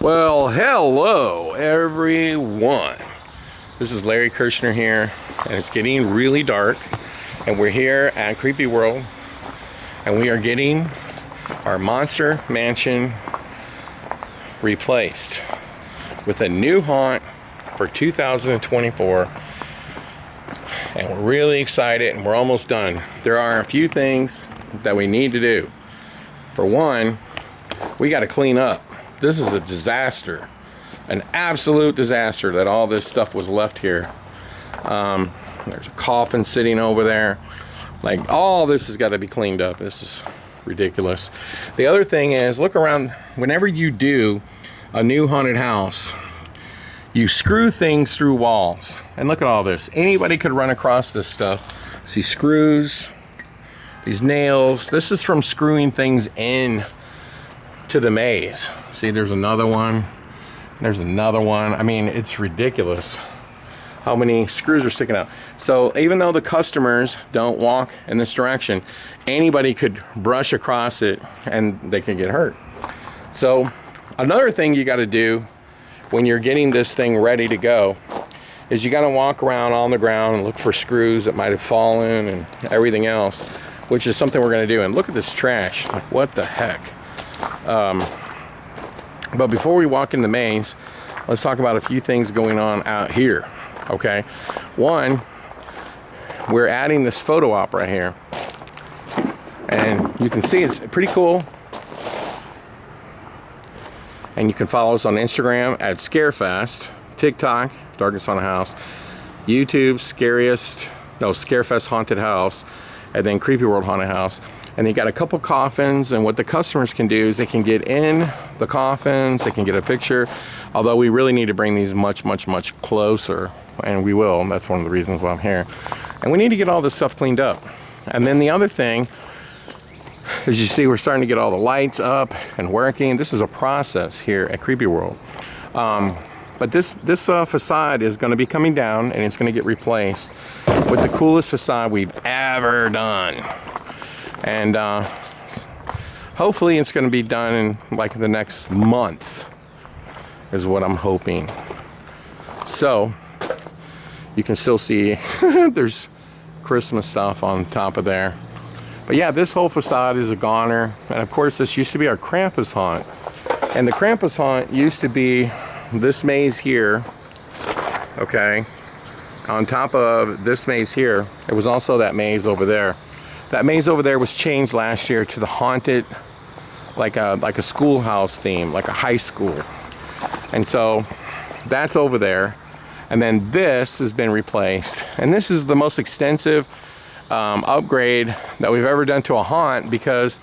Well, hello everyone. This is Larry Kirshner here, and it's getting really dark, and we're here at Creepyworld, and we are getting our Monster Mansion replaced with a new haunt for 2024, and we're really excited, and we're almost done. There are a few things that we need to do. For one, we got to clean up. This is a disaster, an absolute disaster that all this stuff was left here. There's a coffin sitting over there. Like, all this has got to be cleaned up. This is ridiculous. The other thing is, look around. Whenever you do a new haunted house, you screw things through walls. And look at all this. Anybody could run across this stuff. See screws, these nails. This is from screwing things in to the maze. See, there's another one. There's another one. I mean, it's ridiculous how many screws are sticking out. So even though the customers don't walk in this direction, anybody could brush across it and they can get hurt. So another thing you got to do when you're getting this thing ready to go is you got to walk around on the ground and look for screws that might have fallen and everything else, which is something we're going to do. And look at this trash. Like, what the heck? But before we walk in the maze, let's talk about a few things going on out here. Okay, one, we're adding this photo op right here, and you can see it's pretty cool. And you can follow us on Instagram at Scarefest, TikTok, Darkest Haunted House, YouTube, Scarefest Haunted House, and then Creepyworld Haunted House. And they got a couple coffins, and what the customers can do is they can get in the coffins, they can get a picture, although we really need to bring these much closer, and we will, and that's one of the reasons why I'm here. And we need to get all this stuff cleaned up. And then the other thing, as you see, we're starting to get all the lights up and working. This is a process here at Creepyworld. But this facade is going to be coming down, and it's going to get replaced with the coolest facade we've ever done. And hopefully it's going to be done in like the next month is what I'm hoping. So you can still see there's Christmas stuff on top of there. But yeah, this whole facade is a goner. And of course, this used to be our Krampus haunt. And the Krampus haunt used to be this maze here, okay? On top of this maze here, it was also that maze over there. That maze over there was changed last year to the haunted, like a schoolhouse theme, like a high school. And so that's over there. And then this has been replaced. And this is the most extensive upgrade that we've ever done to a haunt because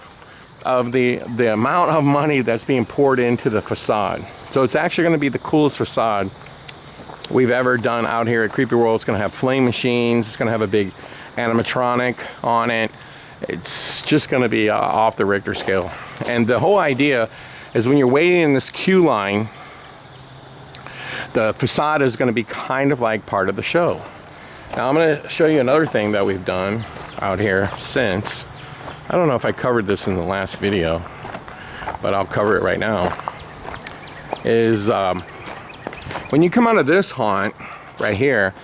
of the amount of money that's being poured into the facade. So it's actually going to be the coolest facade we've ever done out here at Creepyworld. It's going to have flame machines. It's going to have a big animatronic on it. It's just going to be off the Richter scale. And the whole idea is when you're waiting in this queue line, the facade is going to be kind of like part of the show. Now I'm going to show you another thing that we've done out here since. I don't know if I covered this in the last video, but I'll cover it right now. Is when you come out of this haunt right here,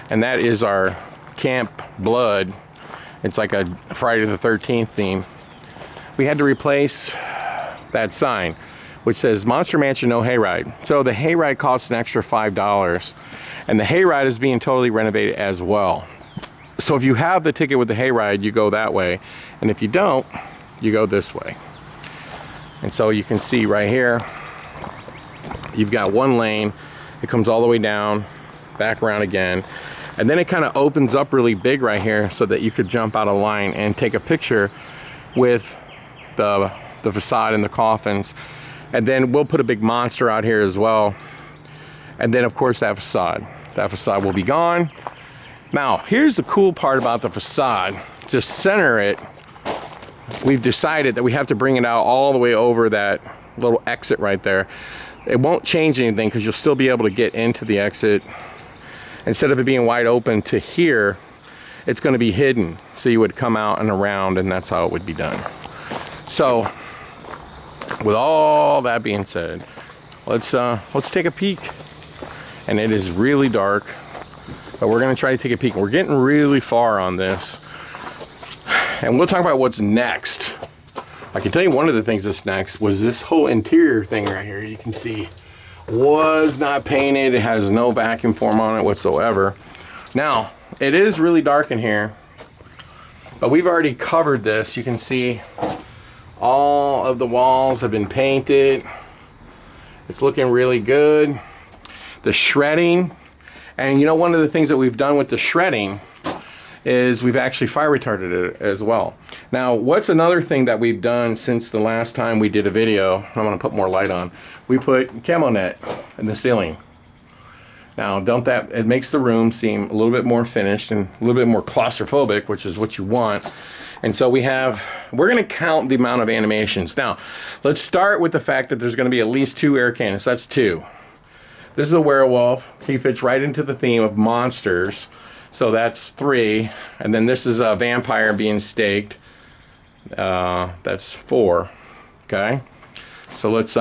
and that is our Camp Blood. It's like a Friday the 13th theme. We had to replace that sign, which says Monster Mansion No Hayride. So the hayride costs an extra $5, and the hayride is being totally renovated as well. So if you have the ticket with the hayride, you go that way, and if you don't, you go this way. And so you can see right here, you've got one lane. It comes all the way down, back around again. And then it kind of opens up really big right here so that you could jump out of line and take a picture with the facade and the coffins. And then we'll put a big monster out here as well. And then of course that facade will be gone. Now, here's the cool part about the facade. To center it, we've decided that we have to bring it out all the way over that little exit right there. It won't change anything because you'll still be able to get into the exit. Instead of it being wide open to here, it's going to be hidden. So you would come out and around, and that's how it would be done. So with all that being said, let's take a peek. And it is really dark, but we're gonna try to take a peek. We're getting really far on this, and we'll talk about what's next. I can tell you one of the things that's next was this whole interior thing right here. You can see was not painted. It has no vacuum form on it whatsoever. Now, it is really dark in here, but we've already covered this. You can see all of the walls have been painted. It's looking really good. The shredding, and you know, one of the things that we've done with the shredding is we've actually fire retarded it as well. Now, what's another thing that we've done since the last time we did a video? I'm gonna put more light on. We put camo net in the ceiling. Now, it makes the room seem a little bit more finished and a little bit more claustrophobic, which is what you want. And so we're gonna count the amount of animations. Now, let's start with the fact that there's gonna be at least 2 air cannons. That's 2. This is a werewolf. He fits right into the theme of monsters. So that's 3. And then this is a vampire being staked. That's 4. Okay. So let's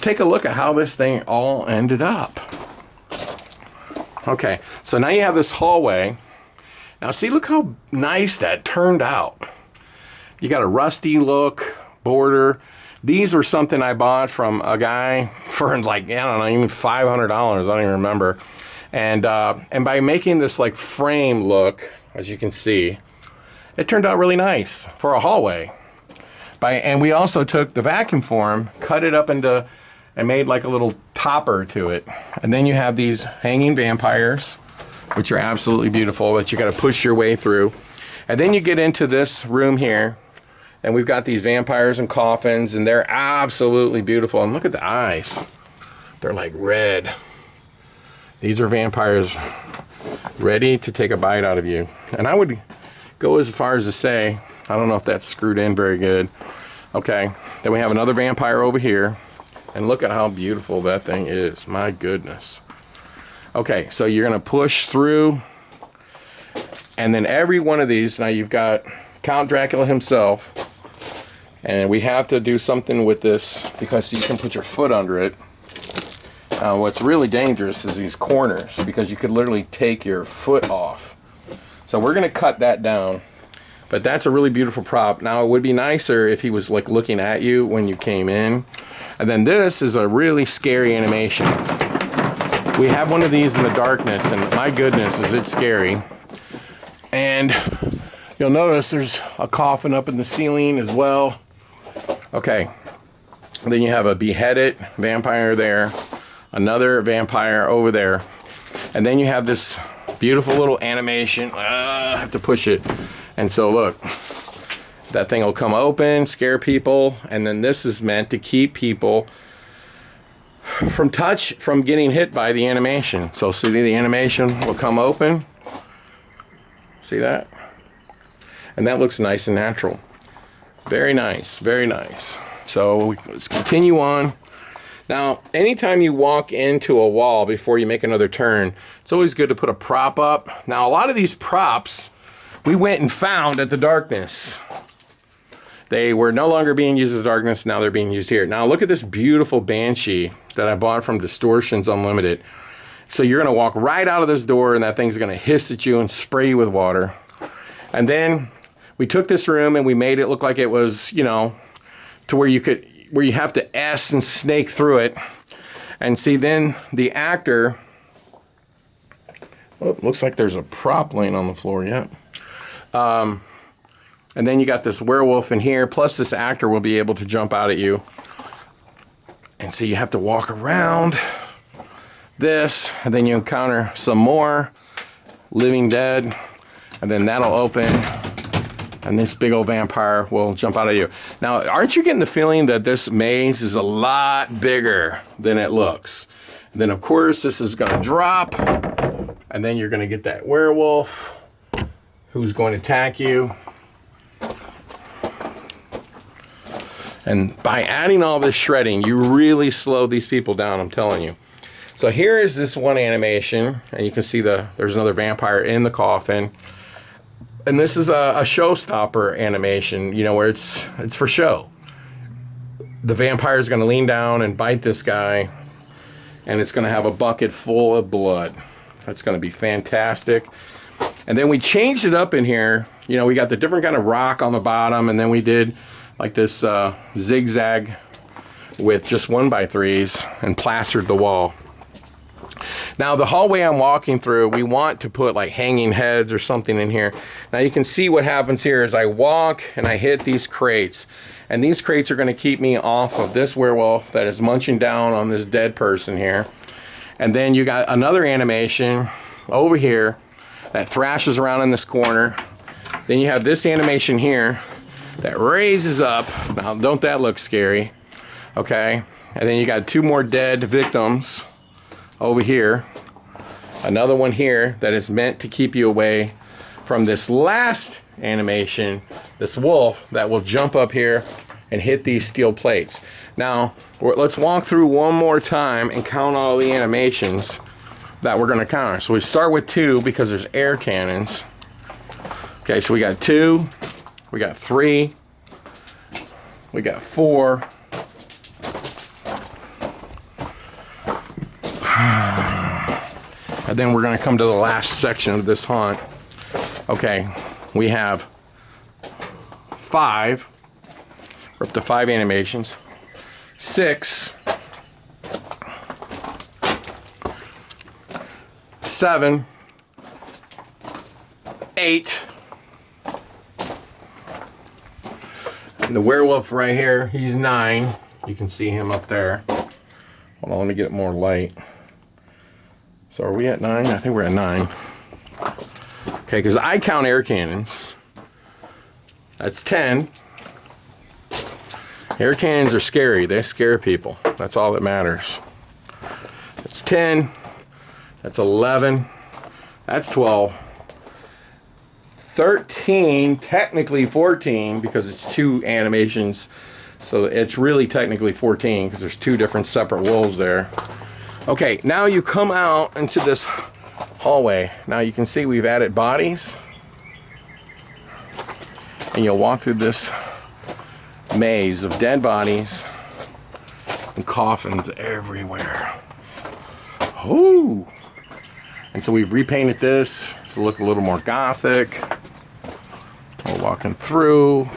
take a look at how this thing all ended up. Okay. So now you have this hallway. Now see, look how nice that turned out. You got a rusty look border. These were something I bought from a guy for like, I don't know, even $500. I don't even remember. And by making this like frame look, as you can see, it turned out really nice for a hallway. And we also took the vacuum form, cut it up into, and made like a little topper to it. And then you have these hanging vampires, which are absolutely beautiful, that you got to push your way through. And then you get into this room here, and we've got these vampires and coffins, and they're absolutely beautiful. And look at the eyes. They're like red. These are vampires ready to take a bite out of you. And I would go as far as to say, I don't know if that's screwed in very good. Okay, then we have another vampire over here. And look at how beautiful that thing is. My goodness. Okay, so you're gonna push through. And then every one of these, now you've got Count Dracula himself. And we have to do something with this because you can put your foot under it. What's really dangerous is these corners, because you could literally take your foot off. So we're gonna cut that down. But that's a really beautiful prop. Now it would be nicer if he was like looking at you when you came in. And then this is a really scary animation. We have one of these in the darkness, and my goodness, is it scary. And you'll notice there's a coffin up in the ceiling as well. Okay, and then you have a beheaded vampire there, another vampire over there, and then you have this beautiful little animation. I have to push it. And so look, that thing will come open, scare people, and then this is meant to keep people from getting hit by the animation. So see, the animation will come open. See that? And that looks nice and natural. Very nice, very nice. So let's continue on. Now, anytime you walk into a wall before you make another turn, it's always good to put a prop up. Now, a lot of these props we went and found at the Darkness. They were no longer being used as Darkness, now they're being used here. Now look at this beautiful Banshee that I bought from Distortions Unlimited. So you're gonna walk right out of this door and that thing's gonna hiss at you and spray you with water. And then we took this room and we made it look like it was, you know, to where you have to S and snake through it. And see, then the actor, oh, looks like there's a prop laying on the floor, yeah. And then you got this werewolf in here, plus this actor will be able to jump out at you. And so you have to walk around this, and then you encounter some more living dead, and then that'll open, and this big old vampire will jump out at you. Now, aren't you getting the feeling that this maze is a lot bigger than it looks? And then, of course, this is gonna drop, and then you're gonna get that werewolf who's going to attack you. And by adding all this shredding, you really slow these people down, I'm telling you. So here is this one animation, and you can see there's another vampire in the coffin. And this is a showstopper animation, you know, where it's for show. The vampire is going to lean down and bite this guy, and it's going to have a bucket full of blood. That's going to be fantastic. And then we changed it up in here. You know, we got the different kind of rock on the bottom, and then we did like this zigzag with just 1x3s and plastered the wall. Now the hallway I'm walking through, we want to put like hanging heads or something in here. Now you can see what happens here is I walk and I hit these crates, and these crates are going to keep me off of this werewolf that is munching down on this dead person here. And then you got another animation over here that thrashes around in this corner. Then you have this animation here that raises up. Now don't that look scary? Okay, and then you got 2 more dead victims over here. Another one here that is meant to keep you away from this last animation, this wolf that will jump up here and hit these steel plates. Now, let's walk through one more time and count all the animations that we're going to counter. So we start with 2 because there's air cannons. Okay, so we got 2, we got 3, we got 4, and then we're going to come to the last section of this haunt. Okay, we have 5. We're up to 5 animations. 6, 7, 8. And the werewolf right here, he's 9. You can see him up there. Hold on, let me get more light. So are we at 9? I think we're at 9. Okay, because I count air cannons. That's 10. Air cannons are scary. They scare people. That's all that matters. That's 10. That's 11. That's 12. 13, technically 14, because it's 2 animations. So it's really technically 14 because there's 2 different separate wolves there. Okay, now you come out into this hallway. Now you can see we've added bodies. And you'll walk through this maze of dead bodies and coffins everywhere. Ooh! And so we've repainted this to look a little more gothic. We're walking through.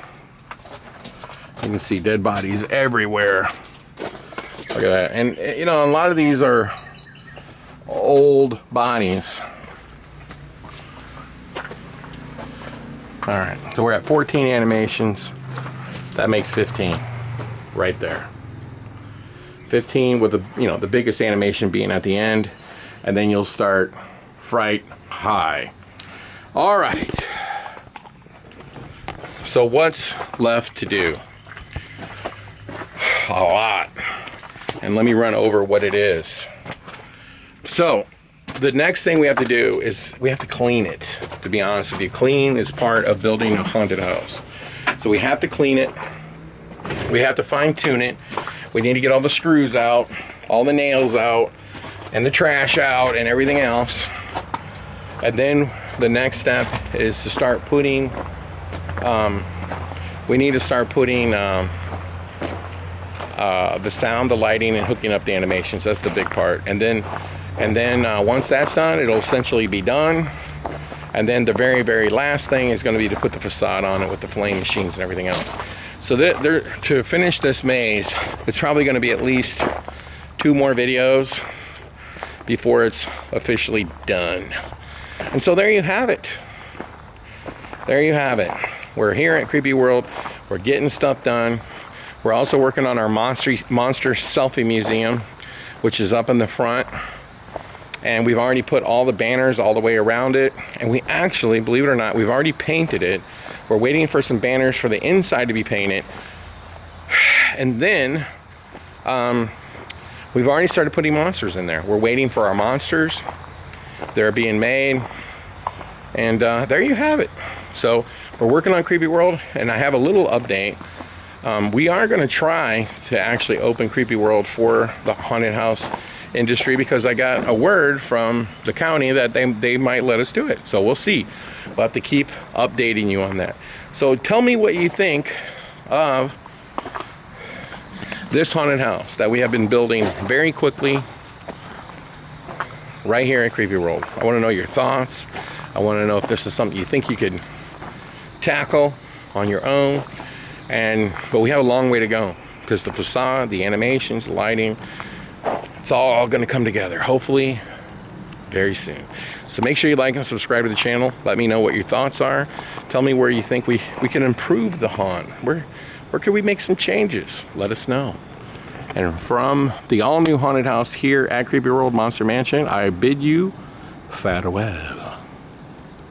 You can see dead bodies everywhere. Look at that. And you know, a lot of these are old bodies. Alright, so we're at 14 animations. That makes 15 right there. 15 with the, you know, the biggest animation being at the end, and then you'll start Fright High. All right. So what's left to do? A lot. And let me run over what it is. So the next thing we have to do is we have to clean it. To be honest with you, clean is part of building a haunted house. So we have to clean it. We have to fine tune it. We need to get all the screws out, all the nails out, and the trash out, and everything else. And then the next step is to start putting, we need to start putting the sound, the lighting, and hooking up the animations. That's the big part. And then once that's done, it'll essentially be done. And then the very, very last thing is going to be to put the facade on it with the flame machines and everything else. So to finish this maze, it's probably going to be at least 2 more videos before it's officially done. And so there you have it. There you have it. We're here at Creepyworld. We're getting stuff done. We're also working on our monster selfie museum, which is up in the front. And we've already put all the banners all the way around it. And we actually, believe it or not, we've already painted it. We're waiting for some banners for the inside to be painted. And then we've already started putting monsters in there. We're waiting for our monsters. They're being made. And there you have it. So we're working on Creepyworld, and I have a little update. We are going to try to actually open Creepyworld for the haunted house industry, because I got a word from the county that they might let us do it. So we'll see. We'll have to keep updating you on that. So tell me what you think of this haunted house that we have been building very quickly, right here at Creepyworld. I want to know your thoughts. I want to know if this is something you think you could tackle on your own. But we have a long way to go, because the facade, the animations, the lighting, it's all going to come together, hopefully very soon. So make sure you like and subscribe to the channel. Let me know what your thoughts are. Tell me where you think we can improve the haunt. Where could we make some changes? Let us know. And from the all-new haunted house here at Creepyworld Monster Mansion, I bid you farewell.